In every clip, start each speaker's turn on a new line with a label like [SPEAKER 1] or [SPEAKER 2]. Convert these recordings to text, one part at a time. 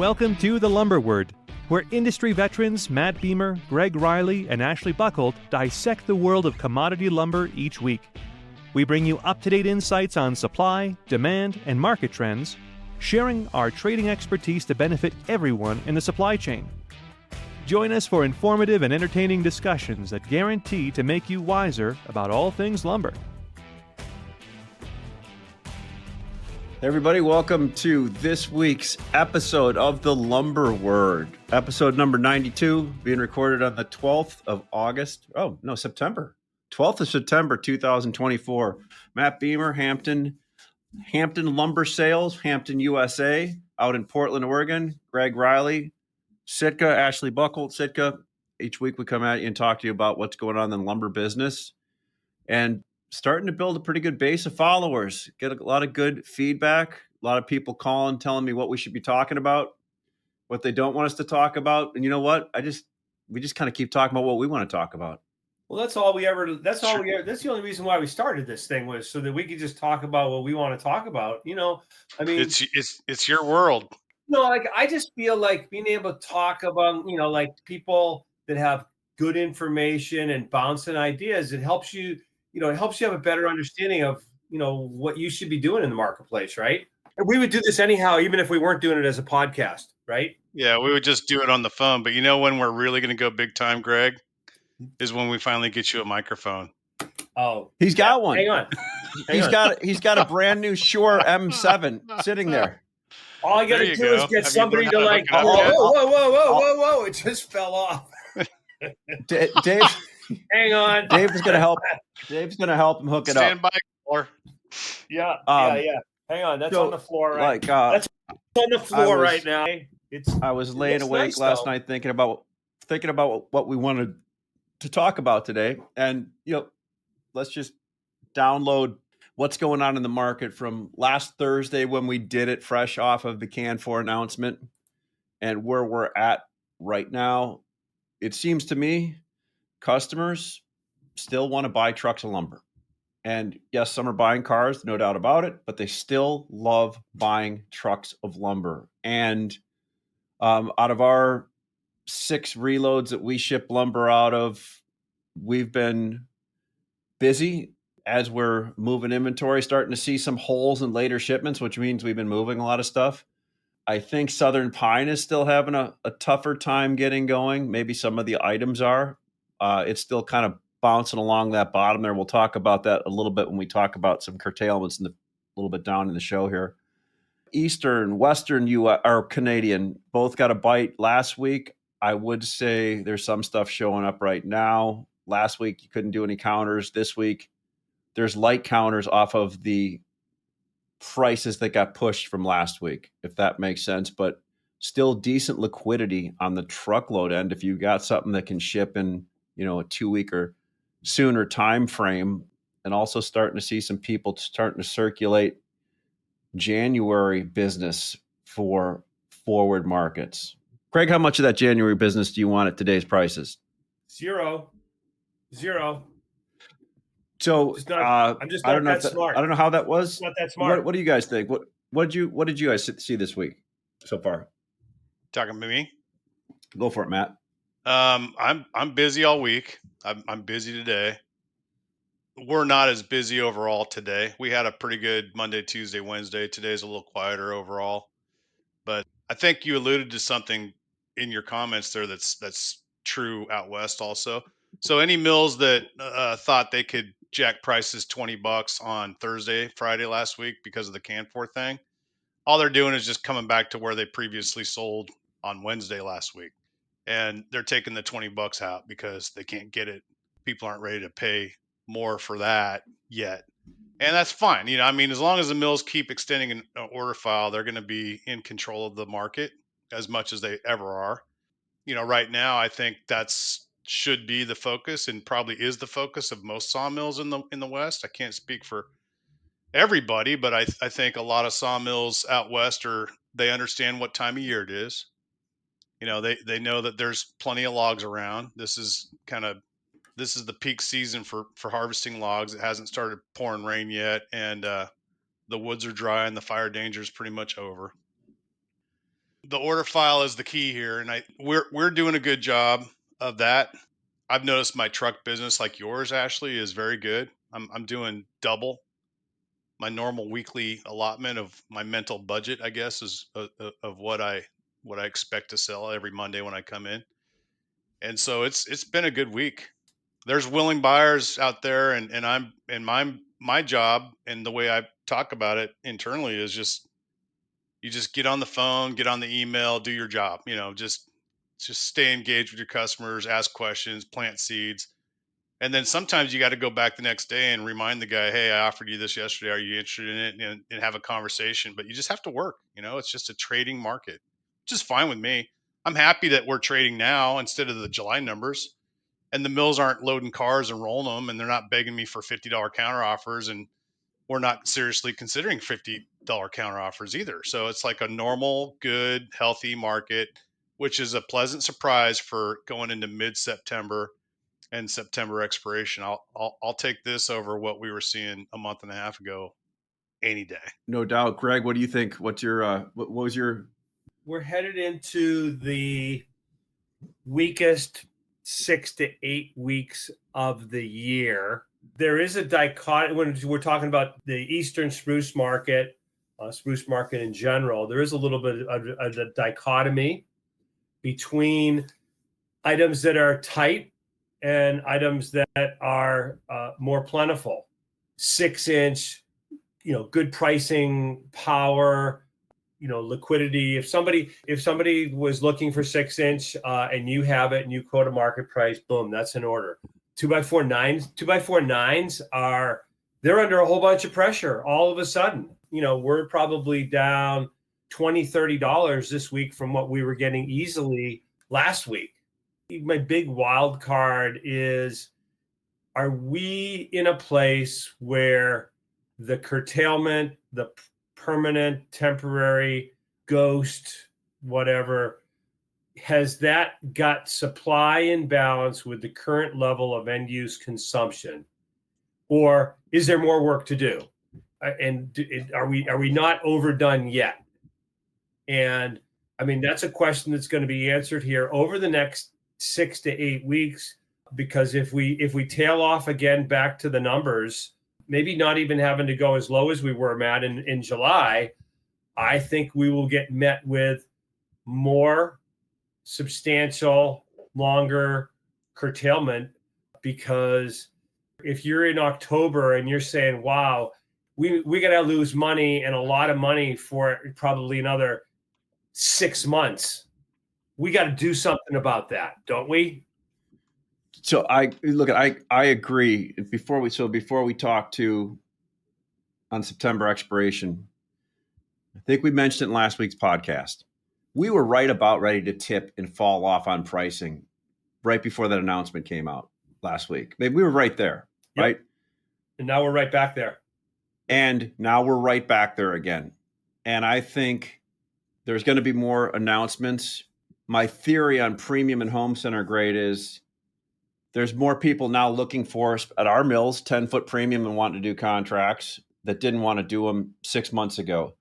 [SPEAKER 1] Welcome to The Lumber Word, where industry veterans Matt Beamer, Gregg Riley, and Ashley Buckle dissect the world of commodity lumber each week. We bring you up-to-date insights on supply, demand, and market trends, sharing our trading expertise to benefit everyone in the supply chain. Join us for informative and entertaining discussions that guarantee to make you wiser about all things lumber.
[SPEAKER 2] Hey everybody, welcome to this week's episode of The Lumber Word. Episode number 92, being recorded on the 12th of September. 12th of September, 2024. Matt Beamer, Hampton Lumber Sales, Hampton, USA, out in Portland, Oregon. Gregg Riley, Sitka, Ashley Buckle, Sitka. Each week we come at you and talk to you about what's going on in the lumber business. And starting to build a pretty good base of followers. Get a lot of good feedback. A lot of people calling, telling me what we should be talking about, what they don't want us to talk about. And you know what? We just kind of keep talking about what we want to talk about.
[SPEAKER 3] Well, that's the only reason why we started this thing, was so that we could just talk about what we want to talk about. You know, I mean,
[SPEAKER 4] it's your world.
[SPEAKER 3] No, like I just feel like being able to talk about, like people that have good information and bouncing ideas, it helps you have a better understanding of, what you should be doing in the marketplace, right? And we would do this anyhow, even if we weren't doing it as a podcast, right?
[SPEAKER 4] Yeah, we would just do it on the phone. But when we're really going to go big time, Gregg, is when we finally get you a microphone.
[SPEAKER 3] Oh,
[SPEAKER 2] he's got one.
[SPEAKER 3] Hang on.
[SPEAKER 2] He's got a brand new Shure M7 sitting there.
[SPEAKER 3] All I got to do is get somebody to like, whoa, it just fell off.
[SPEAKER 2] Dave,
[SPEAKER 3] hang on.
[SPEAKER 2] Dave's going to help. Dave's going to help him hook it up.
[SPEAKER 4] Stand by, caller.
[SPEAKER 3] Yeah. Hang on. That's on the floor, right? That's on the floor right now.
[SPEAKER 2] I was laying awake last night thinking about what we wanted to talk about today. And, let's just download what's going on in the market from last Thursday when we did it fresh off of the Can 4 announcement and where we're at right now. It seems to me customers still want to buy trucks of lumber. And yes, some are buying cars, no doubt about it, but they still love buying trucks of lumber. And out of our 6 reloads that we ship lumber out of, we've been busy as we're moving inventory, starting to see some holes in later shipments, which means we've been moving a lot of stuff. I think Southern Pine is still having a tougher time getting going. Maybe some of the items are. It's still kind of bouncing along that bottom there. We'll talk about that a little bit when we talk about some curtailments a little bit down in the show here. Eastern, Western U.S. or Canadian both got a bite last week. I would say there's some stuff showing up right now. Last week, you couldn't do any counters. This week, there's light counters off of the prices that got pushed from last week, if that makes sense. But still decent liquidity on the truckload end. If you got something that can ship in, a 2-week or sooner time frame, and also starting to see some people starting to circulate January business for forward markets. Craig, how much of that January business do you want at today's prices?
[SPEAKER 3] Zero.
[SPEAKER 2] So
[SPEAKER 3] I'm just not that smart.
[SPEAKER 2] I don't know how that was.
[SPEAKER 3] Not that smart.
[SPEAKER 2] What do you guys think? What did you guys see this week so far?
[SPEAKER 4] Talking to me?
[SPEAKER 2] Go for it, Matt.
[SPEAKER 4] I'm busy all week. I'm busy today. We're not as busy overall today. We had a pretty good Monday, Tuesday, Wednesday. Today's a little quieter overall. But I think you alluded to something in your comments there that's true out west also. So any mills that thought they could jack prices $20 on Friday last week because of the Can 4 thing, all they're doing is just coming back to where they previously sold on Wednesday last week. And they're taking the $20 out because they can't get it. People aren't ready to pay more for that yet. And that's fine. As long as the mills keep extending an order file, they're going to be in control of the market as much as they ever are. Right now, I think that's should be the focus and probably is the focus of most sawmills in the West. I can't speak for everybody, but I think a lot of sawmills out West they understand what time of year it is. They know that there's plenty of logs around. This is the peak season for harvesting logs. It hasn't started pouring rain yet, and the woods are dry and the fire danger is pretty much over. The order file is the key here, and we're doing a good job of that. I've noticed my truck business, like yours, Ashley, is very good. I'm doing double my normal weekly allotment of my mental budget, I guess, is of what I expect to sell every Monday when I come in. And so it's been a good week. There's willing buyers out there, and my job and the way I talk about it internally is just, you just get on the phone, get on the email, do your job. Just stay engaged with your customers, ask questions, plant seeds. And then sometimes you got to go back the next day and remind the guy, hey, I offered you this yesterday. Are you interested in it? And have a conversation. But you just have to work. It's just a trading market, which is fine with me. I'm happy that we're trading now instead of the July numbers. And the mills aren't loading cars and rolling them, and they're not begging me for $50 counter offers. And we're not seriously considering $50 counter offers either. So it's like a normal, good, healthy market, which is a pleasant surprise for going into mid-September and September expiration. I'll take this over what we were seeing a month and a half ago any day.
[SPEAKER 2] No doubt. Greg, what do you think? What's your what was your?
[SPEAKER 3] We're headed into the weakest 6 to 8 weeks of the year. There is a dichotomy when we're talking about the Eastern spruce market in general. There is a little bit of a dichotomy between items that are tight and items that are more plentiful. 6-inch, good pricing power, liquidity. If somebody was looking for 6-inch and you have it and you quote a market price, boom, that's an order. 2x4 nines they're under a whole bunch of pressure all of a sudden. We're probably down $20-$30 this week from what we were getting easily last week. My big wild card is, are we in a place where the curtailment, the permanent, temporary, ghost, whatever, has that got supply in balance with the current level of end use consumption? Or is there more work to do? And are we not overdone yet? And I mean, that's a question that's going to be answered here over the next 6 to 8 weeks, because if we tail off again back to the numbers, maybe not even having to go as low as we were, Matt, in July, I think we will get met with more substantial, longer curtailment. Because if you're in October and you're saying, wow, we got to lose money, and a lot of money for probably another 6 months, we got to do something about that, don't we?
[SPEAKER 2] So I agree. Before we talk to on September expiration, I think we mentioned it in last week's podcast. We were right about ready to tip and fall off on pricing right before that announcement came out last week. Maybe we were right there,
[SPEAKER 3] Yep.
[SPEAKER 2] right?
[SPEAKER 3] And now we're right back there.
[SPEAKER 2] And now we're right back there again. And I think there's going to be more announcements. My theory on premium and home center grade is there's more people now looking for us at our mills, 10-foot premium, and wanting to do contracts that didn't want to do them 6 months ago.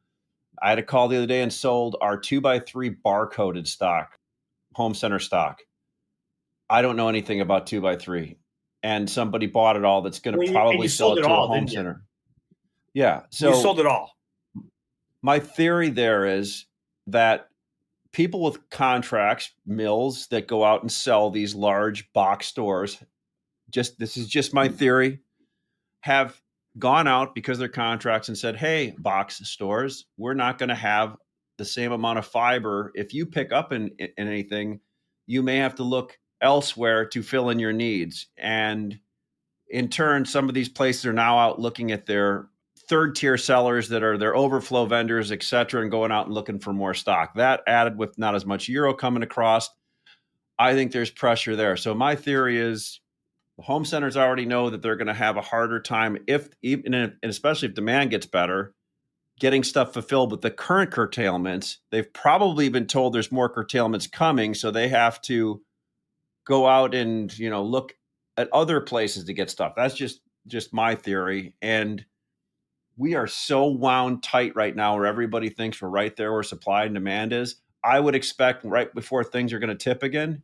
[SPEAKER 2] I had a call the other day and sold our 2x3 barcoded stock, home center stock. I don't know anything about 2x3. And somebody bought it all that's going to probably sell it to a home center. Yeah. So
[SPEAKER 3] you sold it all.
[SPEAKER 2] My theory there is that people with contracts, mills that go out and sell these large box stores, this is just my theory, have gone out because of their contracts and said, hey, box stores, we're not going to have the same amount of fiber. If you pick up in anything, you may have to look elsewhere to fill in your needs. And in turn, some of these places are now out looking at their third tier sellers that are their overflow vendors, et cetera, and going out and looking for more stock. That added with not as much euro coming across, I think there's pressure there. So my theory is the home centers already know that they're going to have a harder time, and especially if demand gets better, getting stuff fulfilled with the current curtailments. They've probably been told there's more curtailments coming, so they have to go out and look at other places to get stuff. That's just my theory. And we are so wound tight right now where everybody thinks we're right there where supply and demand is. I would expect right before things are going to tip again,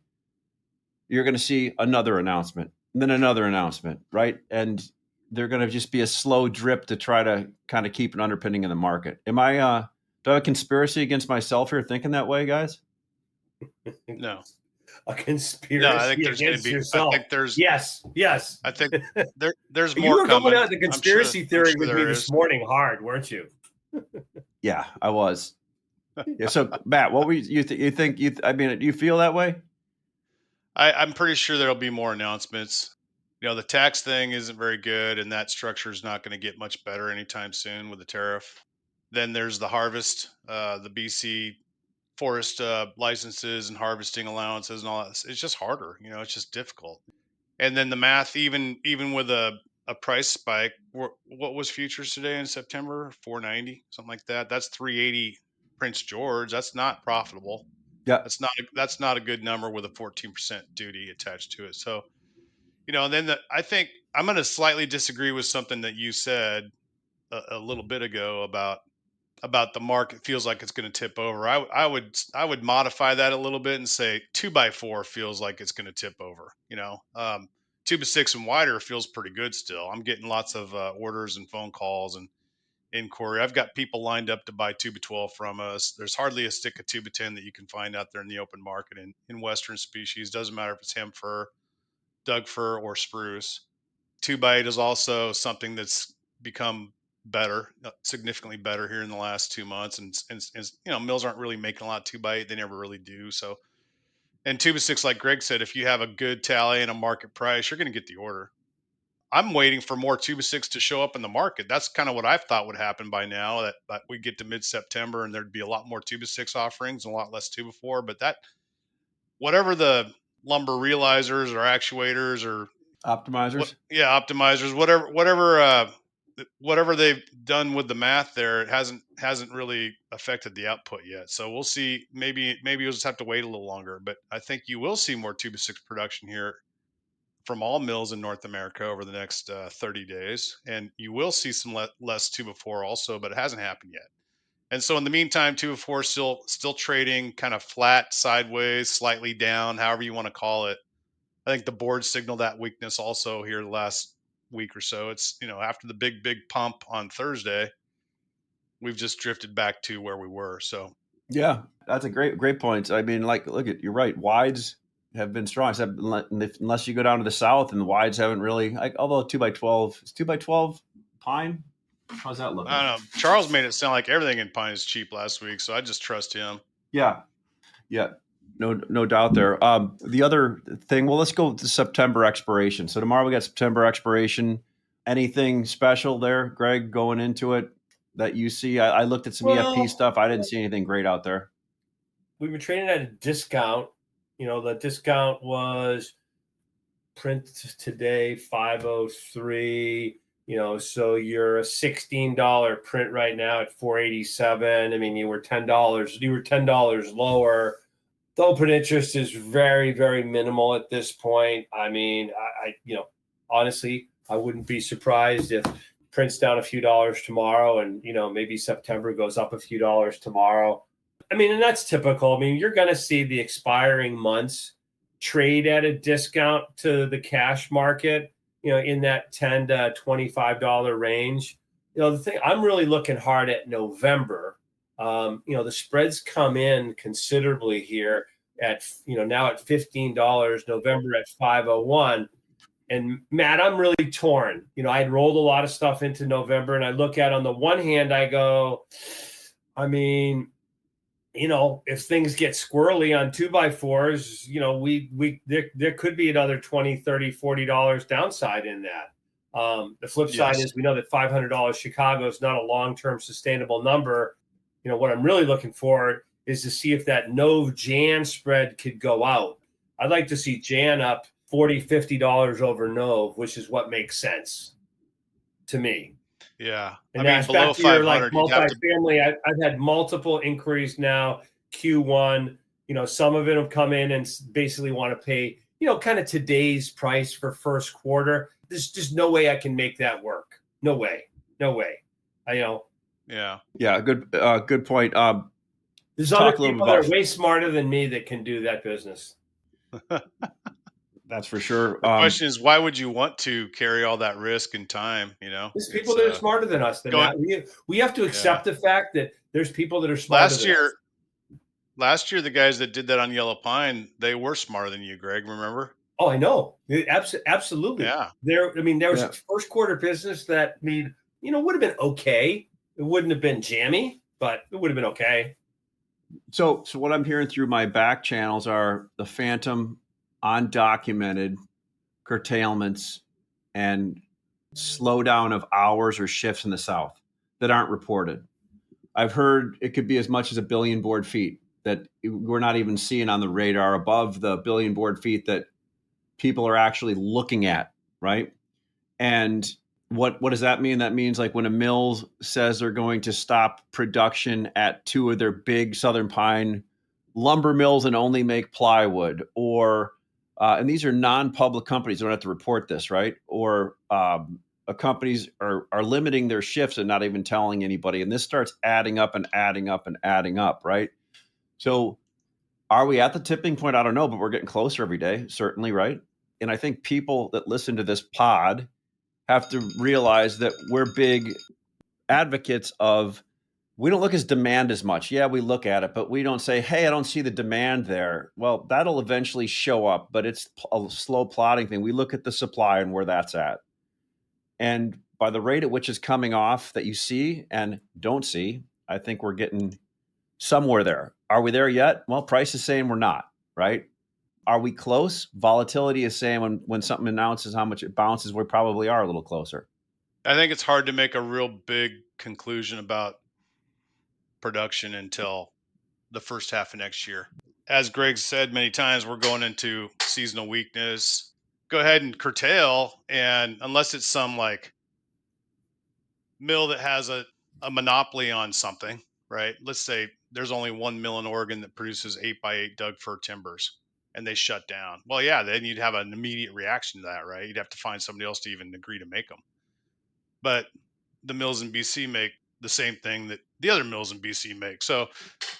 [SPEAKER 2] you're going to see another announcement, and then another announcement, right? And they're going to just be a slow drip to try to kind of keep an underpinning in the market. Am I, do I have a conspiracy against myself here thinking that way, guys?
[SPEAKER 4] No.
[SPEAKER 3] A
[SPEAKER 4] No, I
[SPEAKER 3] conspiracy
[SPEAKER 4] think there's going to
[SPEAKER 3] against
[SPEAKER 4] be.
[SPEAKER 3] yourself.
[SPEAKER 4] I think there's.
[SPEAKER 3] Yes.
[SPEAKER 4] I think there's
[SPEAKER 3] You
[SPEAKER 4] more
[SPEAKER 3] were going
[SPEAKER 4] coming.
[SPEAKER 3] out the conspiracy theory with me
[SPEAKER 4] there
[SPEAKER 3] this
[SPEAKER 4] is.
[SPEAKER 3] morning hard, weren't you?
[SPEAKER 2] Yeah, I was. Yeah. So Matt, what were you think? I mean, do you feel that way?
[SPEAKER 4] I'm pretty sure there'll be more announcements. The tax thing isn't very good, and that structure is not going to get much better anytime soon with the tariff. Then there's the harvest, the BC forest licenses and harvesting allowances and all that. It's just harder. It's just difficult. And then the math, even with a price spike, what was futures today in September? 490, something like that. That's 380 Prince George. That's not profitable.
[SPEAKER 2] Yeah.
[SPEAKER 4] That's not a good number with a 14% duty attached to it. So, and then I think I'm going to slightly disagree with something that you said a little bit ago about the market feels like it's going to tip over. I would modify that a little bit and say 2x4 feels like it's going to tip over. 2x6 and wider feels pretty good still. I'm getting lots of orders and phone calls and inquiry. I've got people lined up to buy 2x12 from us. There's hardly a stick of 2x10 that you can find out there in the open market in Western species. Doesn't matter if it's hem fir, Doug fir, or spruce. 2x8 is also something that's become better, significantly better here in the last 2 months. And mills aren't really making a lot of 2x8. They never really do. So, and 2x6, like Gregg said, if you have a good tally and a market price, you're going to get the order. I'm waiting for more 2x6 to show up in the market. That's kind of what I thought would happen by now, that we get to mid-September and there'd be a lot more 2x6 offerings and a lot less 2x4. But that, whatever the lumber realizers or actuators or
[SPEAKER 2] Optimizers.
[SPEAKER 4] optimizers, whatever they've done with the math there, it hasn't really affected the output yet. So we'll see. Maybe you'll just have to wait a little longer. But I think you will see more 2x6 production here from all mills in North America over the next 30 days. And you will see some less 2x4 also, but it hasn't happened yet. And so in the meantime, 2x4 still trading kind of flat, sideways, slightly down, however you want to call it. I think the board signaled that weakness also here the last week or so. It's, after the big pump on Thursday, we've just drifted back to where we were. So
[SPEAKER 2] yeah, that's a great point. I mean, you're right. Wides have been strong, except unless you go down to the south, and the wides haven't really. Although 2x12 is 2x12 pine. How's that looking?
[SPEAKER 4] I don't know. Charles made it sound like everything in pine is cheap last week, so I just trust him.
[SPEAKER 2] Yeah. No doubt there. The other thing, well, let's go to September expiration. So tomorrow we got September expiration. Anything special there, Gregg, going into it that you see? I looked at some EFP stuff. I didn't see anything great out there.
[SPEAKER 3] We've been trading at a discount. The discount was print today 503. So you're a $16 print right now at 487. I mean, you were $10. You were $10 lower. The open interest is very, very minimal at this point. I mean, I honestly, I wouldn't be surprised if print's down a few dollars tomorrow, and maybe September goes up a few dollars tomorrow. I mean, and that's typical. I mean, you're going to see the expiring months trade at a discount to the cash market, in that $10 to $25 range. The thing I'm really looking hard at November. The spreads come in considerably here at, now at $15, November at 501. And Matt, I'm really torn. I'd rolled a lot of stuff into November, and I look at, on the one hand, I go, I mean, if things get squirrely on 2x4s, there could be another $20, $30, $40 downside in that. The flip side is we know that $500 Chicago is not a long-term sustainable number. What I'm really looking for is to see if that Nov-Jan spread could go out. I'd like to see Jan up $40, $50 over Nov, which is what makes sense to me.
[SPEAKER 4] Yeah.
[SPEAKER 3] And that's
[SPEAKER 4] below
[SPEAKER 3] back to your
[SPEAKER 4] 500,
[SPEAKER 3] multifamily. I've had multiple inquiries now, Q1. Some of it have come in and basically want to pay, kind of today's price for first quarter. There's just no way I can make that work. No way.
[SPEAKER 4] Yeah.
[SPEAKER 2] Yeah. Good point.
[SPEAKER 3] There's
[SPEAKER 2] talk
[SPEAKER 3] other
[SPEAKER 2] a little
[SPEAKER 3] people
[SPEAKER 2] bit
[SPEAKER 3] that
[SPEAKER 2] about.
[SPEAKER 3] are way smarter than me that can do that business.
[SPEAKER 2] That's for sure.
[SPEAKER 4] The question is, why would you want to carry all that risk and time?
[SPEAKER 3] There's people that are smarter than us. We have to accept the fact that there's people that are smarter than us.
[SPEAKER 4] Last year, the guys that did that on Yellow Pine, they were smarter than you, Greg. Remember?
[SPEAKER 3] Oh, I know. Absolutely.
[SPEAKER 4] Yeah.
[SPEAKER 3] There was first quarter business that would have been okay. It wouldn't have been jammy, but it would have been okay.
[SPEAKER 2] So what I'm hearing through my back channels are the phantom undocumented curtailments and slowdown of hours or shifts in the South that aren't reported. I've heard it could be as much as 1 billion board feet that we're not even seeing on the radar above the 1 billion board feet that people are actually looking at, right? And what does that mean? That means like when a mill says they're going to stop production at 2 of their big Southern Pine lumber mills and only make plywood, or and these are non-public companies, don't have to report this, right? Or companies are limiting their shifts and not even telling anybody, and this starts adding up and adding up and adding up, right? So are we at the tipping point? I don't know, but we're getting closer every day, certainly, right? And I think people that listen to this pod have to realize that we're big advocates of, we don't look as demand as much. Yeah, we look at it, but we don't say, hey, I don't see the demand there. Well, that'll eventually show up, but it's a slow plotting thing. We look at the supply and where that's at. And by the rate at which it's coming off that you see and don't see, I think we're getting somewhere there. Are we there yet? Well, price is saying we're not, right? Are we close? Volatility is saying when something announces how much it bounces, we probably are a little closer.
[SPEAKER 4] I think it's hard to make a real big conclusion about production until the first half of next year. As Greg said many times, we're going into seasonal weakness. Go ahead and curtail, and unless it's some like mill that has a monopoly on something, right? Let's say there's only one mill in Oregon that produces 8x8 Doug fir timbers and they shut down. Well, yeah, then you'd have an immediate reaction to that, right? You'd have to find somebody else to even agree to make them. But the mills in BC make the same thing that the other mills in BC make. So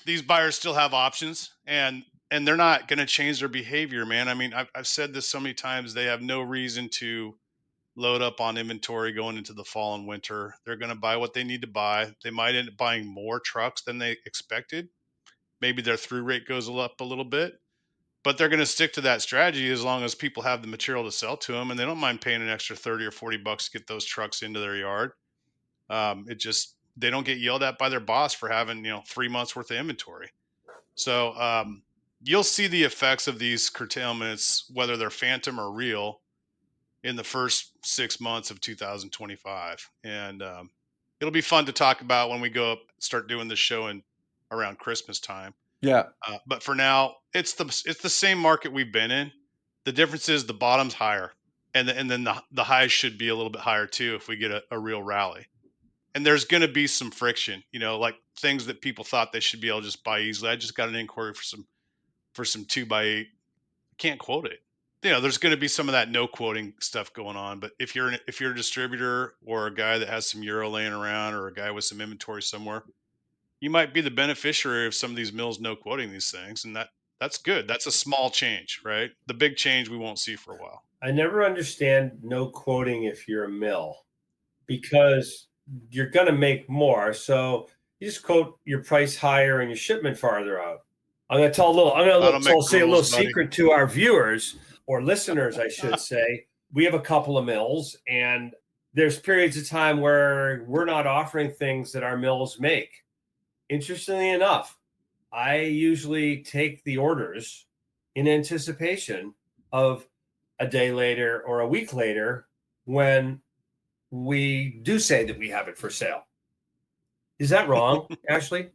[SPEAKER 4] these buyers still have options, and they're not going to change their behavior, man. I mean, I've said this so many times, they have no reason to load up on inventory going into the fall and winter. They're going to buy what they need to buy. They might end up buying more trucks than they expected. Maybe their through rate goes up a little bit, but they're going to stick to that strategy as long as people have the material to sell to them, and they don't mind paying an extra 30 or 40 bucks to get those trucks into their yard. They don't get yelled at by their boss for having 3 months worth of inventory. So you'll see the effects of these curtailments, whether they're phantom or real, in the first 6 months of 2025. And it'll be fun to talk about when we start doing this show around Christmas time.
[SPEAKER 2] Yeah.
[SPEAKER 4] But for now, it's the same market we've been in. The difference is the bottom's higher, and then the highs should be a little bit higher too if we get a real rally. And there's going to be some friction, like things that people thought they should be able to just buy easily. I just got an inquiry for some 2x8. Can't quote it. There's going to be some of that no quoting stuff going on. But if you're a distributor or a guy that has some euro laying around or a guy with some inventory somewhere, you might be the beneficiary of some of these mills no quoting these things, and that's good. That's a small change, right? The big change we won't see for a while.
[SPEAKER 3] I never understand no quoting if you're a mill, because you're going to make more. So you just quote your price higher and your shipment farther out. I'm going to say a little secret to our viewers or listeners, I should say. We have a couple of mills, and there's periods of time where we're not offering things that our mills make. Interestingly enough, I usually take the orders in anticipation of a day later or a week later when we do say that we have it for sale. Is that wrong, Ashley?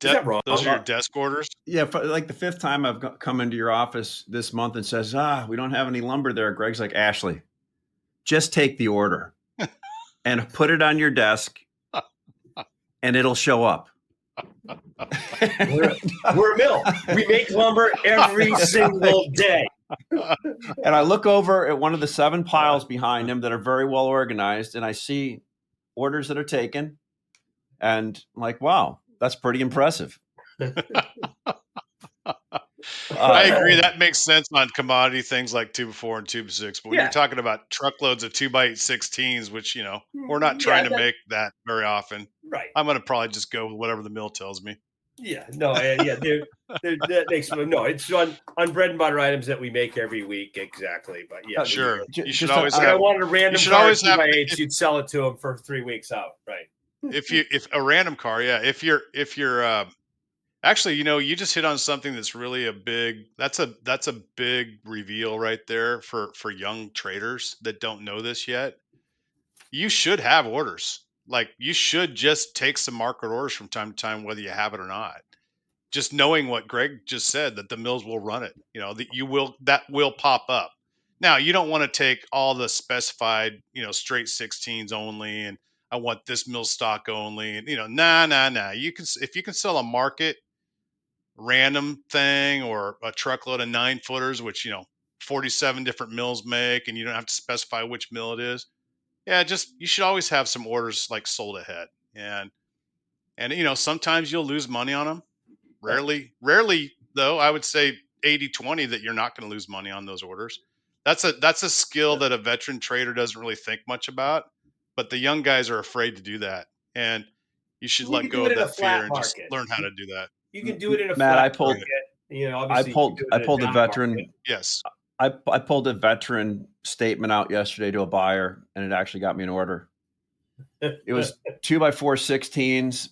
[SPEAKER 3] Is that wrong?
[SPEAKER 4] Those are your desk orders?
[SPEAKER 2] Yeah, for like the 5th time I've come into your office this month and says, we don't have any lumber there. Greg's like, Ashley, just take the order and put it on your desk and it'll show up.
[SPEAKER 3] We're a mill. We make lumber every single day.
[SPEAKER 2] And I look over at one of the 7 piles behind him that are very well organized, and I see orders that are taken, and I'm like, wow, that's pretty impressive.
[SPEAKER 4] I agree. That makes sense on commodity things like 2x4 and 2x6. But when
[SPEAKER 3] Yeah.
[SPEAKER 4] you're talking about truckloads of 2x8 16s, which, we're not trying to make that very often.
[SPEAKER 3] Right.
[SPEAKER 4] I'm going to probably just go with whatever the mill tells me.
[SPEAKER 3] Yeah. No. Yeah. That makes no. It's on bread and butter items that we make every week. Exactly. But yeah.
[SPEAKER 4] Sure. You should
[SPEAKER 2] just
[SPEAKER 4] always
[SPEAKER 3] I
[SPEAKER 4] have.
[SPEAKER 3] wanted a random
[SPEAKER 4] You should
[SPEAKER 3] car
[SPEAKER 4] always have.
[SPEAKER 3] 2x8s. You'd sell it to them for 3 weeks out. Right.
[SPEAKER 4] If a random car, yeah. If you're actually, you just hit on something that's really that's a big reveal right there for young traders that don't know this yet. You should have orders. Like, you should just take some market orders from time to time, whether you have it or not. Just knowing what Gregg just said, that the mills will run it, that will pop up. Now, you don't want to take all the specified, straight 16s only, and I want this mill stock only, and nah. If you can sell a market random thing or a truckload of 9-footers, which 47 different mills make, and you don't have to specify which mill it is. Yeah, you should always have some orders like sold ahead, and sometimes you'll lose money on them. Rarely though, I would say 80-20 that you're not going to lose money on those orders. That's a skill that a veteran trader doesn't really think much about, but the young guys are afraid to do that, and you should let go of that fear and just learn how to do that.
[SPEAKER 3] You can do it in a
[SPEAKER 2] Matt,
[SPEAKER 3] flat market. Obviously
[SPEAKER 2] I pulled a veteran.
[SPEAKER 3] Market.
[SPEAKER 4] Yes.
[SPEAKER 2] I pulled a veteran statement out yesterday to a buyer, and it actually got me an order. It was 2x4 16s,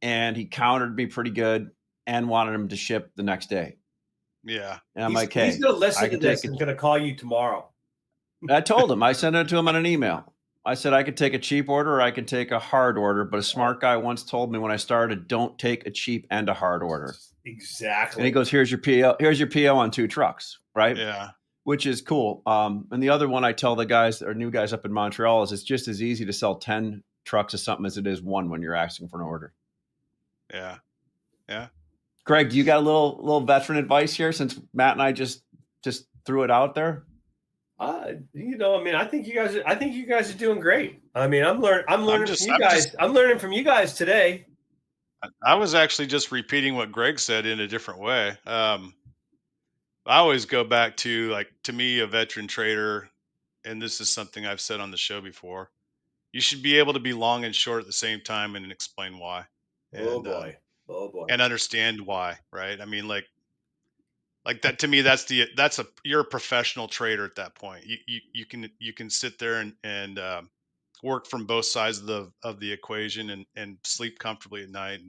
[SPEAKER 2] and he countered me pretty good and wanted him to ship the next day.
[SPEAKER 4] Yeah.
[SPEAKER 2] And I'm like, hey,
[SPEAKER 3] he's going to listen to this and going to call you tomorrow.
[SPEAKER 2] I told him, I sent it to him on an email. I said, I could take a cheap order or I could take a hard order. But a smart guy once told me when I started, don't take a cheap and a hard order.
[SPEAKER 3] Exactly.
[SPEAKER 2] And he goes, here's your PO. Here's your PO on 2 trucks. Right.
[SPEAKER 4] Yeah.
[SPEAKER 2] Which is cool. And the other one I tell the guys or new guys up in Montreal is it's just as easy to sell 10 trucks of something as it is one when you're asking for an order.
[SPEAKER 4] Yeah. Yeah.
[SPEAKER 2] Gregg, do you got a little veteran advice here since Matt and I just threw it out there?
[SPEAKER 3] I think you guys are doing great. I'm learning from you guys. I'm learning from you guys today.
[SPEAKER 4] I was actually just repeating what Gregg said in a different way. I always go back to, to me, a veteran trader, and this is something I've said on the show before. You should be able to be long and short at the same time and explain why.
[SPEAKER 3] Oh boy.
[SPEAKER 4] And understand why, right? I mean, like that to me, you're a professional trader at that point. You can sit there and work from both sides of the equation and sleep comfortably at night.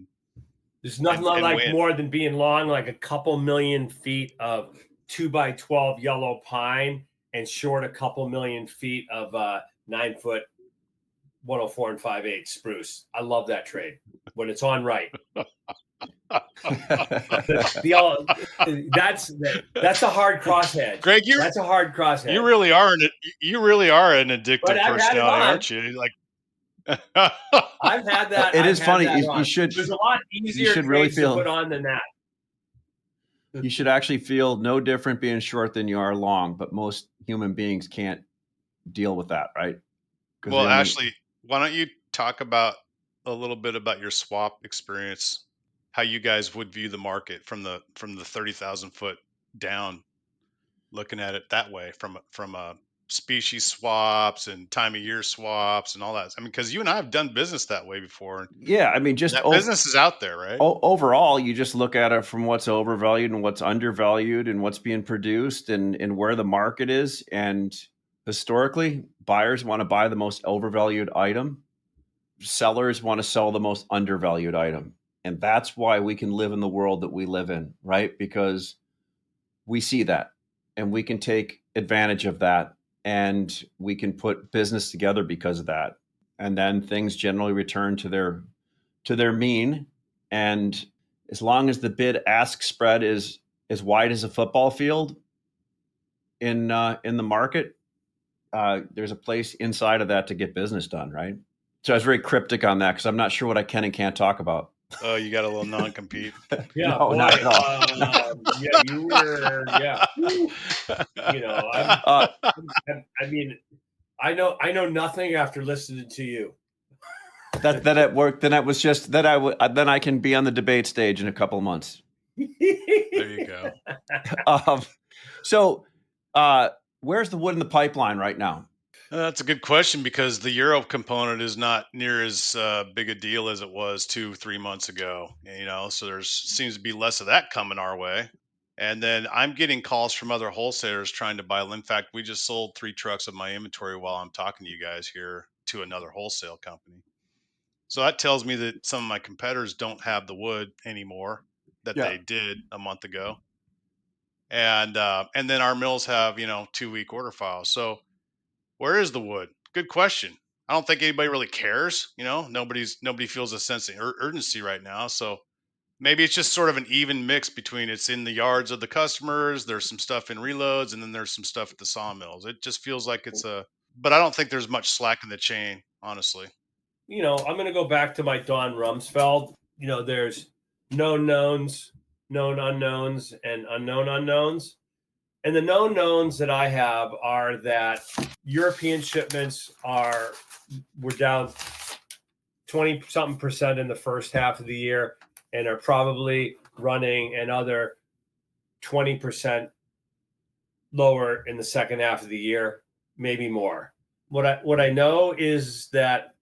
[SPEAKER 3] There's nothing more than being long like a couple million feet of 2x12 yellow pine and short a couple million feet of 9-foot 104 and 5/8 spruce. I love that trade when it's on right. That's a hard crosshead.
[SPEAKER 4] Gregg,
[SPEAKER 3] that's a hard crosshead.
[SPEAKER 4] You really are an addictive personality, aren't you? Like,
[SPEAKER 3] I've had that.
[SPEAKER 2] It is funny. You should.
[SPEAKER 3] There's a lot easier you should really feel, to put on than that.
[SPEAKER 2] You should actually feel no different being short than you are long, but most human beings can't deal with that, right?
[SPEAKER 4] Well, Ashley, why don't you talk about a little bit about your swap experience, how you guys would view the market from the 30,000 foot down, looking at it that way from a species swaps and time of year swaps and all that. I mean, because you and I have done business that way before.
[SPEAKER 2] Yeah, I mean, just
[SPEAKER 4] that business is out there, right?
[SPEAKER 2] Overall, you just look at it from what's overvalued and what's undervalued and what's being produced and where the market is. And historically, buyers want to buy the most overvalued item. Sellers want to sell the most undervalued item. And that's why we can live in the world that we live in, right? Because we see that and we can take advantage of that. And we can put business together because of that. And then things generally return to their mean. And as long as the bid ask spread is as wide as a football field in the market, there's a place inside of that to get business done, right? So I was very cryptic on that because I'm not sure what I can and can't talk about.
[SPEAKER 4] Oh, you got a little non-compete.
[SPEAKER 3] Yeah,
[SPEAKER 2] no,
[SPEAKER 3] boy,
[SPEAKER 2] not at all.
[SPEAKER 3] Yeah, you were. Yeah, I mean, I know nothing after listening to you.
[SPEAKER 2] that at work. Then then I can be on the debate stage in a couple of months.
[SPEAKER 4] There you go.
[SPEAKER 2] So, where's the wood in the pipeline right now?
[SPEAKER 4] That's a good question because the Euro component is not near as big a deal as it was 2-3 months ago. So there's seems to be less of that coming our way. And then I'm getting calls from other wholesalers trying to buy. In fact, we just sold 3 trucks of my inventory while I'm talking to you guys here to another wholesale company. So that tells me that some of my competitors don't have the wood anymore that
[SPEAKER 2] Yeah.
[SPEAKER 4] they did a month ago. And then our mills have 2-week order files. So where is the wood? Good question. I don't think anybody really cares. Nobody feels a sense of urgency right now. So maybe it's just sort of an even mix between it's in the yards of the customers. There's some stuff in reloads, and then there's some stuff at the sawmills. It just feels like but I don't think there's much slack in the chain, honestly.
[SPEAKER 3] I'm going to go back to my Don Rumsfeld. There's known knowns, known unknowns, and unknown unknowns. And the known knowns that I have are that European shipments were down 20-something% in the first half of the year and are probably running another 20% lower in the second half of the year, maybe more. What I know is that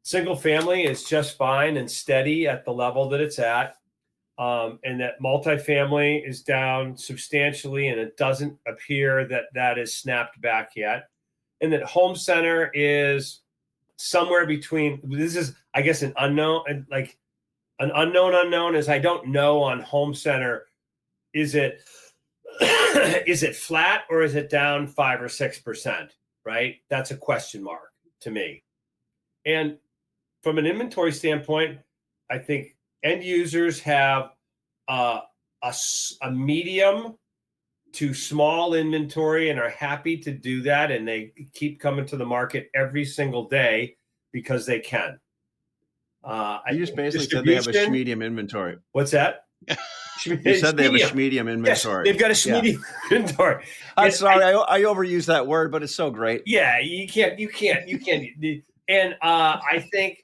[SPEAKER 3] single family is just fine and steady at the level that it's at. And that multifamily is down substantially, and it doesn't appear that is snapped back yet. And that home center is somewhere between. This is, I guess, an unknown, and like an unknown is I don't know on home center. Is it flat or is it down 5 or 6%? Right, that's a question mark to me. And from an inventory standpoint, I think end users have a medium to small inventory and are happy to do that. And they keep coming to the market every single day because they can.
[SPEAKER 2] You just basically said they have a schmedium inventory.
[SPEAKER 3] What's that?
[SPEAKER 2] You said they have a schmedium inventory.
[SPEAKER 3] Yes, they've got a schmedium inventory.
[SPEAKER 2] I'm sorry, I overuse that word, but it's so great.
[SPEAKER 3] Yeah, you can't. And I think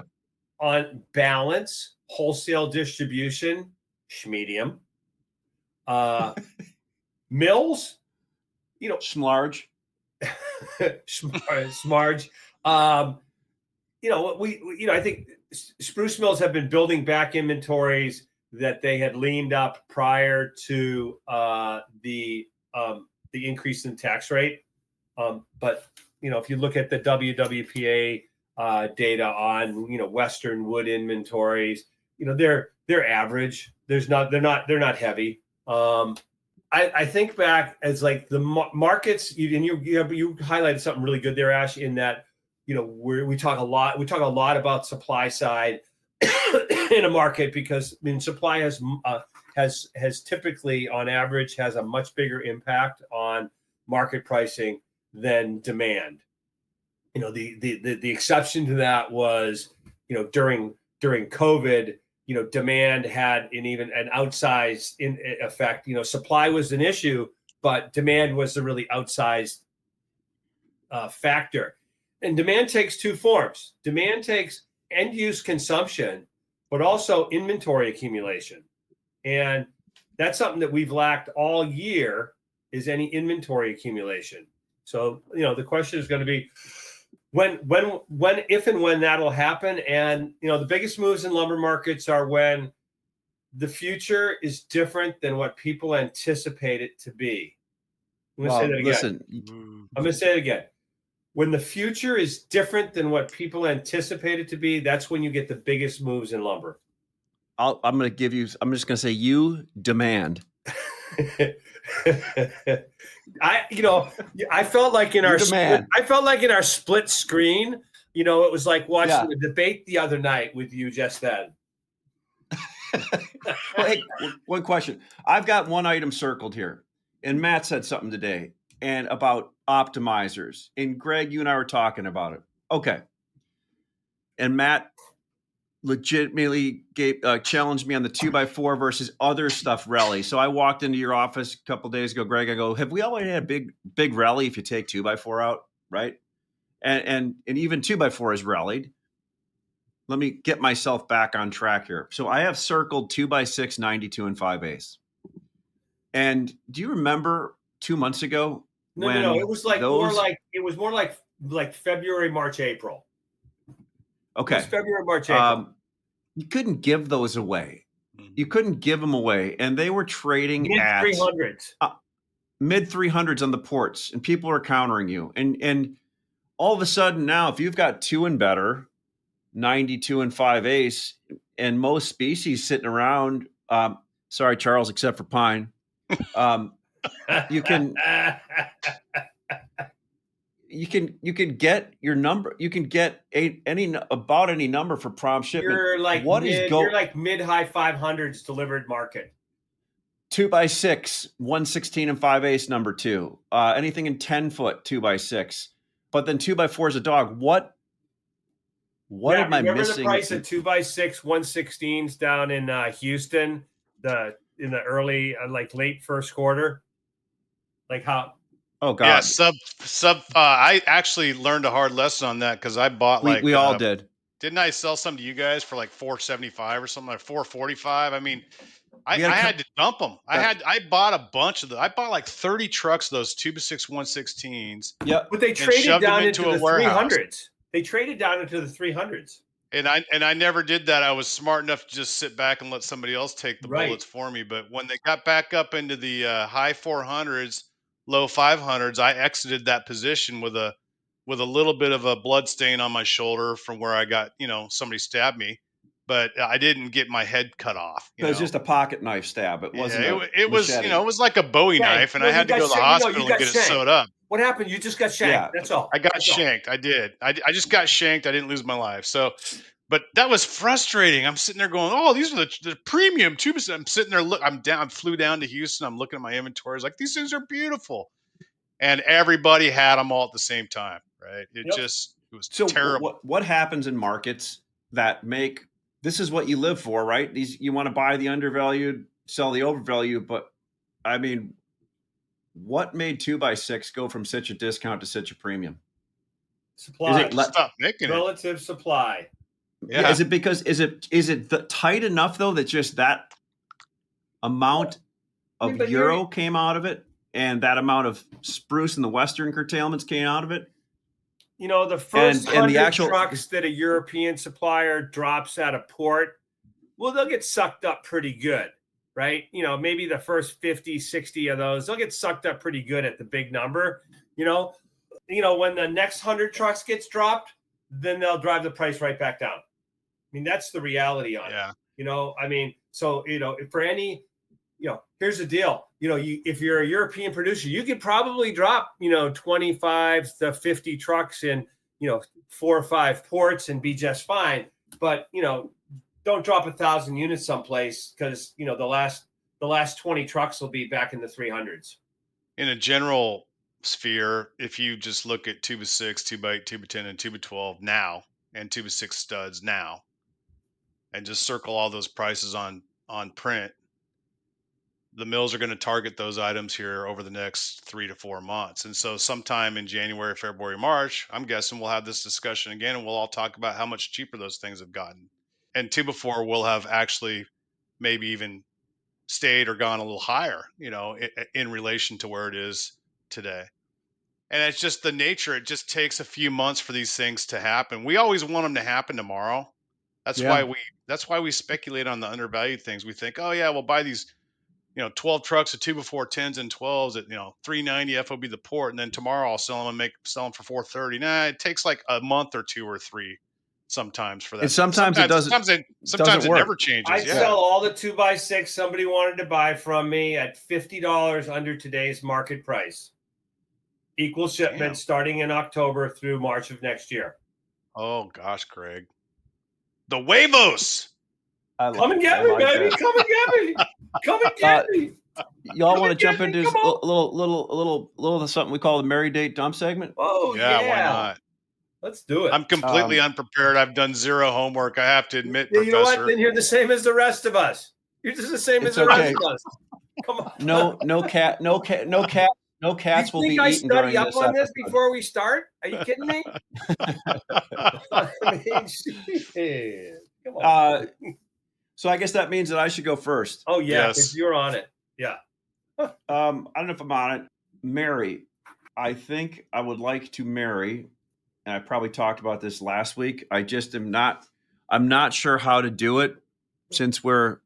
[SPEAKER 3] on balance, wholesale distribution, schmedium. Mills,
[SPEAKER 2] Smarge.
[SPEAKER 3] Smarge. I think spruce mills have been building back inventories that they had leaned up prior to the increase in tax rate. But if you look at the WWPA data on Western wood inventories, they're average. They're not heavy. I think back as like the markets, and you highlighted something really good there, Ash, in that we talk a lot about supply side in a market because supply has typically on average has a much bigger impact on market pricing than demand. The exception to that was during COVID. Demand had an outsized effect. Supply was an issue, but demand was a really outsized factor. And demand takes two forms. Demand takes end-use consumption, but also inventory accumulation. And that's something that we've lacked all year is any inventory accumulation. So, the question is going to be, if and when that'll happen. And the biggest moves in lumber markets are when the future is different than what people anticipate it to be. I'm going to say that again. I'm going to say it again. When the future is different than what people anticipate it to be, that's when you get the biggest moves in lumber.
[SPEAKER 2] I'm just going to say you demand.
[SPEAKER 3] I felt like in our split screen, it was like watching a debate the other night with you just then.
[SPEAKER 2] Hey, one question. I've got one item circled here, and Matt said something today and about optimizers. And Greg, you and I were talking about it. Okay. And Matt legitimately challenged me on the 2x4 versus other stuff rally. So I walked into your office a couple of days ago, Greg. I go, have we already had a big rally if you take 2x4 out, right? And even 2x4 has rallied. let me get myself back on track here. So I have circled 2x6, 92 and 5/8. And do you remember 2 months ago?
[SPEAKER 3] No. It was like more like February, March, April.
[SPEAKER 2] Okay.
[SPEAKER 3] It was February, March, April.
[SPEAKER 2] You couldn't give those away. You couldn't give them away. And they were trading
[SPEAKER 3] mid
[SPEAKER 2] at
[SPEAKER 3] 300s.
[SPEAKER 2] Mid 300s on the ports, and people are countering you. And all of a sudden now, if you've got 2 and better, 92 and 5/8, and most species sitting around, sorry, Charles, except for pine, you can get your number. You can get about any number for prompt shipment.
[SPEAKER 3] You're like you're like mid-high 500s delivered market.
[SPEAKER 2] 2x6, 116 and 5/8, number 2. Anything in 10 foot, 2x6. But then 2x4 is a dog. What am I missing?
[SPEAKER 3] Remember the price of 2x6 116s down in Houston, in the early, late first quarter? Like how?
[SPEAKER 2] Oh God!
[SPEAKER 4] Yeah, sub. I actually learned a hard lesson on that because I bought
[SPEAKER 2] we all did.
[SPEAKER 4] Didn't I sell some to you guys for like $475 or something, like $445? I mean, I had to dump them. I bought a bunch of them. I bought like 30 trucks of those 2x6 116s.
[SPEAKER 2] Yep.
[SPEAKER 3] But they traded down into the 300s. They traded down into the 300s.
[SPEAKER 4] And I never did that. I was smart enough to just sit back and let somebody else take the bullets for me. But when they got back up into the high 400s, low 500s, I exited that position with a little bit of a blood stain on my shoulder from where I got, somebody stabbed me, but I didn't get my head cut off.
[SPEAKER 2] It was just a pocket knife stab. It wasn't.
[SPEAKER 4] It was, it was like a Bowie knife, and I had to go to the hospital and get it sewed up.
[SPEAKER 3] What happened? You just got shanked. Yeah, that's all.
[SPEAKER 4] I got shanked. I did. I just got shanked. I didn't lose my life. So, but that was frustrating. I'm sitting there going, "Oh, these are the premium 2%." I'm sitting there. I flew down to Houston. I'm looking at my inventories. Like, these things are beautiful, and everybody had them all at the same time. Right? It was terrible.
[SPEAKER 2] What happens in markets that make this is what you live for, right? You want to buy the undervalued, sell the overvalued, but I mean, what made 2x6 go from such a discount to such a premium?
[SPEAKER 3] Supply.
[SPEAKER 4] Stop making
[SPEAKER 3] relative supply.
[SPEAKER 2] Yeah. Is it because is it tight enough though that just that amount of euro came out of it, and that amount of spruce and the Western curtailments came out of it?
[SPEAKER 3] The first 100 trucks that a European supplier drops at a port, well, they'll get sucked up pretty good, right? Maybe the first 50, 60 of those, they'll get sucked up pretty good at the big number. When the next 100 trucks gets dropped, then they'll drive the price right back down. I mean, that's the reality on it. So, for any, here's the deal. If you're a European producer, you could probably drop, 25 to 50 trucks in, 4 or 5 ports and be just fine. But, don't drop 1,000 units someplace because, the last 20 trucks will be back in the 300s.
[SPEAKER 4] In a general sphere, if you just look at 2x6, 2x8, 2x10, and 2x12 now, and 2x6 studs now, and just circle all those prices on print, the mills are going to target those items here over the next 3 to 4 months. And so sometime in January, February, March, I'm guessing we'll have this discussion again, and we'll all talk about how much cheaper those things have gotten. And 2x4 will have actually maybe even stayed or gone a little higher, in relation to where it is today. And it's just the nature. It just takes a few months for these things to happen. We always want them to happen tomorrow. That's why we speculate on the undervalued things. We think, oh yeah, we'll buy these, 12 trucks of 2x4 10s and 12s at, $390 FOB the port, and then tomorrow I'll sell them for $430. Nah, it takes like a month or 2 or 3 sometimes for that.
[SPEAKER 2] And sometimes it doesn't.
[SPEAKER 4] Sometimes it never changes.
[SPEAKER 3] I'd sell all the 2x6 somebody wanted to buy from me at $50 under today's market price. Equal shipment starting in October through March of next year.
[SPEAKER 4] Oh gosh, Gregg. The huevos.
[SPEAKER 3] Come and get me, baby. Come and get me. Come and get me.
[SPEAKER 2] Y'all want to jump into a little something we call the Merry Date Dump segment?
[SPEAKER 3] Oh yeah.
[SPEAKER 4] Why not?
[SPEAKER 3] Let's do it.
[SPEAKER 4] I'm completely unprepared. I've done zero homework. I have to admit, Professor.
[SPEAKER 3] You know what? Then you're the same as the rest of us. You're just the same as the rest of us. Come on.
[SPEAKER 2] No cat No cats will be
[SPEAKER 3] You think I
[SPEAKER 2] eaten during
[SPEAKER 3] study up
[SPEAKER 2] this
[SPEAKER 3] on this
[SPEAKER 2] episode.
[SPEAKER 3] before we start? Are you kidding me? I mean, shit. Come on.
[SPEAKER 2] So I guess that means that I should go first.
[SPEAKER 3] Oh yeah,
[SPEAKER 4] Yes.
[SPEAKER 3] because you're on it. Yeah.
[SPEAKER 2] I don't know if I'm on it. Marry. I think I would like to marry, and I probably talked about this last week. I just am not. I'm not sure how to do it since we're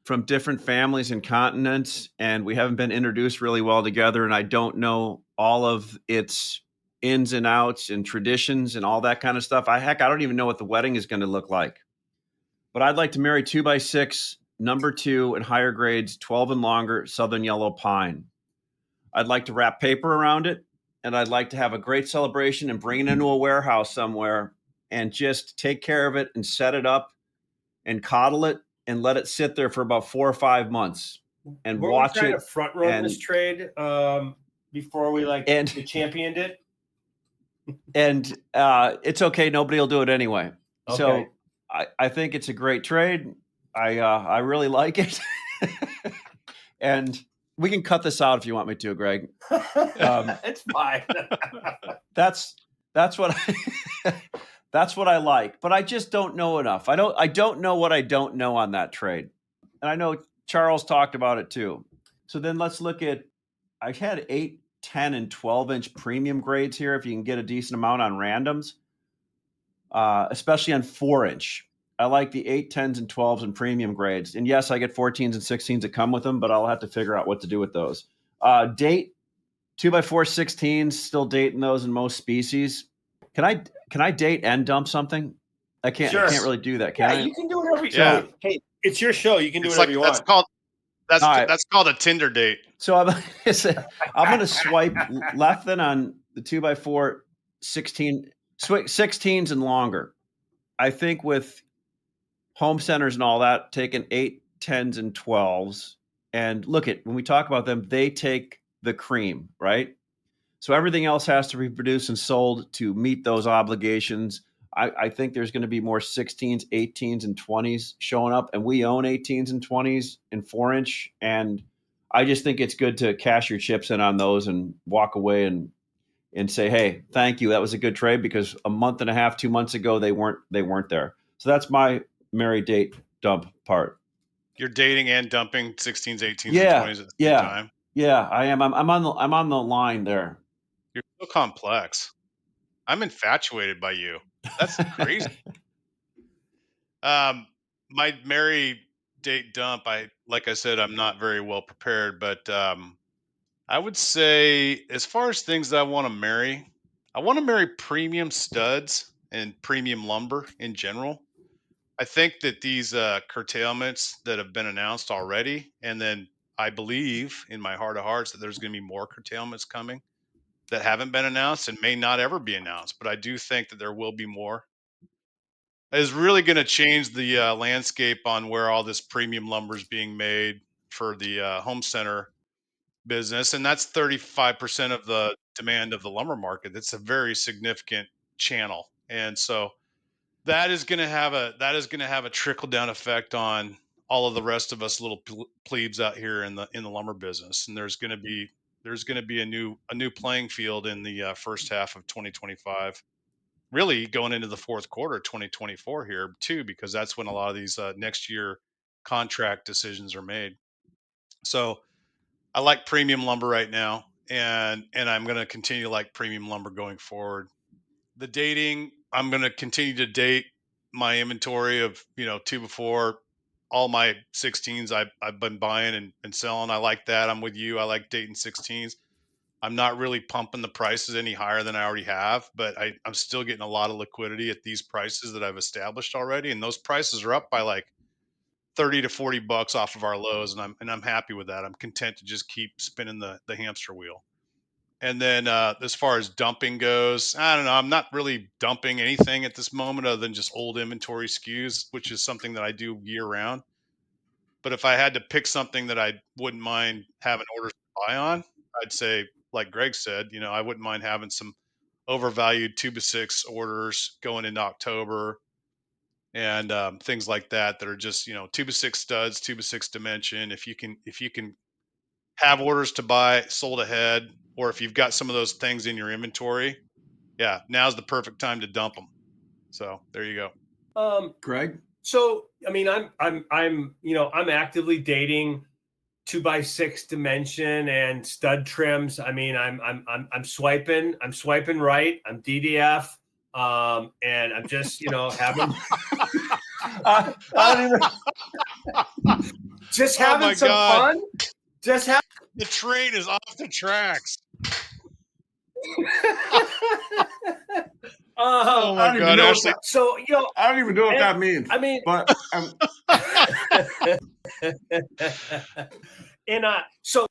[SPEAKER 2] from different families and continents, and we haven't been introduced really well together, and I don't know all of its ins and outs and traditions and all that kind of stuff. I don't even know what the wedding is going to look like. But I'd like to marry 2x6, number 2 and higher grades, 12 and longer, southern yellow pine. I'd like to wrap paper around it, and I'd like to have a great celebration and bring it into a warehouse somewhere and just take care of it and set it up and coddle it and let it sit there for about 4 or 5 months and
[SPEAKER 3] Weren't
[SPEAKER 2] watch
[SPEAKER 3] we trying
[SPEAKER 2] it.
[SPEAKER 3] to front run
[SPEAKER 2] and-
[SPEAKER 3] this trade before we
[SPEAKER 2] And-
[SPEAKER 3] championed it?
[SPEAKER 2] And it's okay. Nobody will do it anyway.
[SPEAKER 3] Okay.
[SPEAKER 2] So I think it's a great trade. I really like it. And we can cut this out if you want me to, Greg.
[SPEAKER 3] It's fine.
[SPEAKER 2] That's what that's what I like, but I just don't know enough. I don't know what I don't know on that trade. And I know Charles talked about it too. So then let's look at, I had 8, 10, and 12-inch premium grades here if you can get a decent amount on randoms, especially on 4-inch. I like the 8, 10s, and 12s and premium grades. And yes, I get 14s and 16s that come with them, but I'll have to figure out what to do with those. Date 2x4 16s, still dating those in most species. Can I date and dump something? I can't.
[SPEAKER 3] Sure.
[SPEAKER 2] I can't really do that. Can I?
[SPEAKER 3] You can do whatever you
[SPEAKER 4] Yeah.
[SPEAKER 3] want. Hey, it's your show. You can do
[SPEAKER 4] It's
[SPEAKER 3] whatever
[SPEAKER 4] like
[SPEAKER 3] you
[SPEAKER 4] that's
[SPEAKER 3] want.
[SPEAKER 4] called
[SPEAKER 2] All
[SPEAKER 4] that's called a Tinder date.
[SPEAKER 2] So I'm going to swipe left then on the 2x4 16s and longer. I think with home centers and all that, taking 8, 10s, and 12s, and look at when we talk about them, they take the cream, right? So everything else has to be produced and sold to meet those obligations. I think there's going to be more 16s, 18s, and 20s showing up, and we own 18s and 20s in 4-inch, and I just think it's good to cash your chips in on those and walk away and say, hey, thank you, that was a good trade, because a month and a half, 2 months ago they weren't there. So that's my marry, date, dump part.
[SPEAKER 4] You're dating and dumping 16s, 18s,
[SPEAKER 2] Yeah,
[SPEAKER 4] and 20s at the same time.
[SPEAKER 2] Yeah, I am. I'm on the line there.
[SPEAKER 4] You're so complex. I'm infatuated by you. That's crazy. My marry, date, dump. Like I said, I'm not very well prepared, but I would say as far as things that I want to marry premium studs and premium lumber in general. I think that these curtailments that have been announced already, and then I believe in my heart of hearts that there's going to be more curtailments coming that haven't been announced and may not ever be announced, but I do think that there will be more. Is really going to change the landscape on where all this premium lumber is being made for the home center business, and that's 35% of the demand of the lumber market. That's a very significant channel, and so that is going to have a trickle down effect on all of the rest of us little plebes out here in the lumber business, and there's going to be a new playing field in the first half of 2025, really going into the fourth quarter of 2024 here too, because that's when a lot of these next year contract decisions are made. So I like premium lumber right now, and I'm going to continue to like premium lumber going forward. The dating, I'm going to continue to date my inventory of 2x4, all my 16s I've been buying and selling. I like that. I'm with you. I like dating 16s. I'm not really pumping the prices any higher than I already have, but I'm still getting a lot of liquidity at these prices that I've established already, and those prices are up by like 30 to 40 bucks off of our lows, and I'm happy with that. I'm content to just keep spinning the hamster wheel. And then as far as dumping goes, I don't know. I'm not really dumping anything at this moment other than just old inventory SKUs, which is something that I do year round. But if I had to pick something that I wouldn't mind having orders to buy on, I'd say, like Greg said, I wouldn't mind having some overvalued 2x6 orders going into October and things like that that are just 2x6 studs, 2x6 dimension. If you can have orders to buy sold ahead, or if you've got some of those things in your inventory, yeah, now's the perfect time to dump them. So there you go.
[SPEAKER 2] Gregg?
[SPEAKER 3] So, I mean, I'm actively dating 2x6 dimension and stud trims. I mean, I'm swiping right. I'm DDF. And I'm just, having
[SPEAKER 2] I don't even...
[SPEAKER 3] just having some fun. Just have
[SPEAKER 4] the train is off the tracks. Oh my God, Ashley.
[SPEAKER 3] So,
[SPEAKER 2] I don't even know what that means.
[SPEAKER 3] I mean,
[SPEAKER 2] but
[SPEAKER 3] and so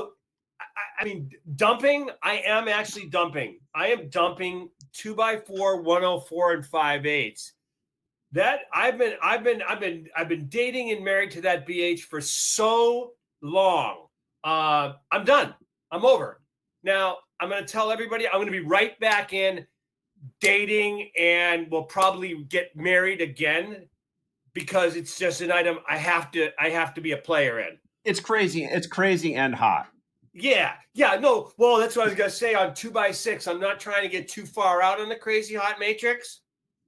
[SPEAKER 3] I mean, dumping. I am actually dumping. I am dumping 2x4, 104, and 5/8. That I've been dating and married to that BH for so long. I'm done. I'm over. Now I'm going to tell everybody I'm going to be right back in dating, and we'll probably get married again because it's just an item I have to be a player in.
[SPEAKER 2] It's crazy. It's crazy and hot.
[SPEAKER 3] Yeah. No. Well, that's what I was gonna say on 2x6. I'm not trying to get too far out on the crazy hot matrix.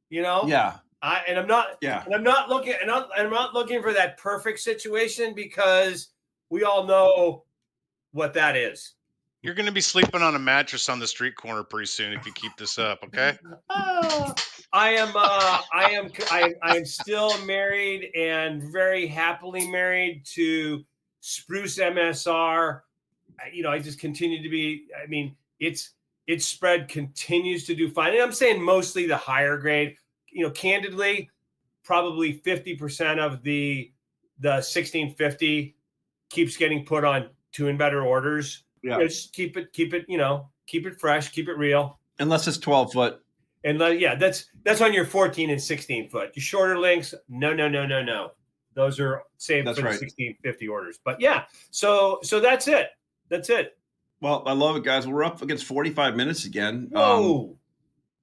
[SPEAKER 2] Yeah.
[SPEAKER 3] I'm not looking for that perfect situation because we all know what that is.
[SPEAKER 4] You're going to be sleeping on a mattress on the street corner pretty soon if you keep this up, okay?
[SPEAKER 3] I am still married and very happily married to Spruce MSR. I just continue to be. I mean, its spread continues to do fine. And I'm saying mostly the higher grade. Candidly, probably 50% of the 1650 keeps getting put on 2 and better orders.
[SPEAKER 2] Yeah.
[SPEAKER 3] Just keep it, keep it fresh, keep it real.
[SPEAKER 2] Unless it's 12 foot.
[SPEAKER 3] And that's on your 14 and 16 foot. Your shorter links, no. Those are saved for the 1650 orders. But yeah, so that's it. That's it.
[SPEAKER 2] Well, I love it, guys. We're up against 45 minutes again.
[SPEAKER 3] Whoa.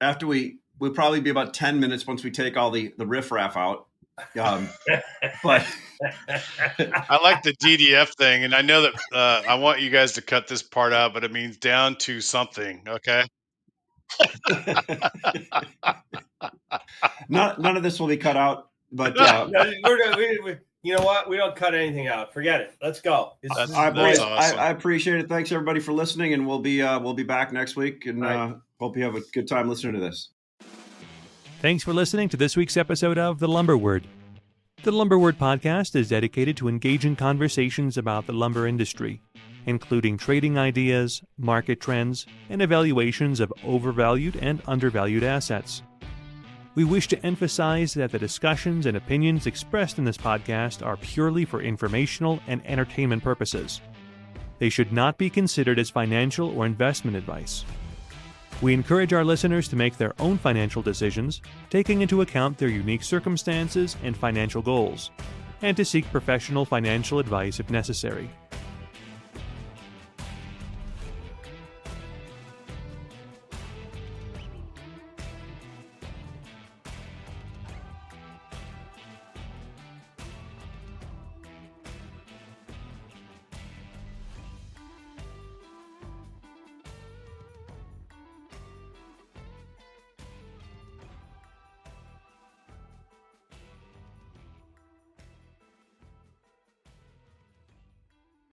[SPEAKER 2] After we'll probably be about 10 minutes once we take all the riffraff out. But
[SPEAKER 4] I like the DDF thing, and I know that I want you guys to cut this part out, but it means down to something, okay?
[SPEAKER 2] None of this will be cut out, but
[SPEAKER 3] you know what? We don't cut anything out. Forget it. Let's go.
[SPEAKER 4] That's
[SPEAKER 2] boys,
[SPEAKER 4] awesome.
[SPEAKER 2] I appreciate it. Thanks everybody for listening, and we'll be back next week, and hope you have a good time listening to this.
[SPEAKER 1] Thanks for listening to this week's episode of The Lumber Word. The Lumber Word podcast is dedicated to engaging conversations about the lumber industry, including trading ideas, market trends, and evaluations of overvalued and undervalued assets. We wish to emphasize that the discussions and opinions expressed in this podcast are purely for informational and entertainment purposes. They should not be considered as financial or investment advice. We encourage our listeners to make their own financial decisions, taking into account their unique circumstances and financial goals, and to seek professional financial advice if necessary.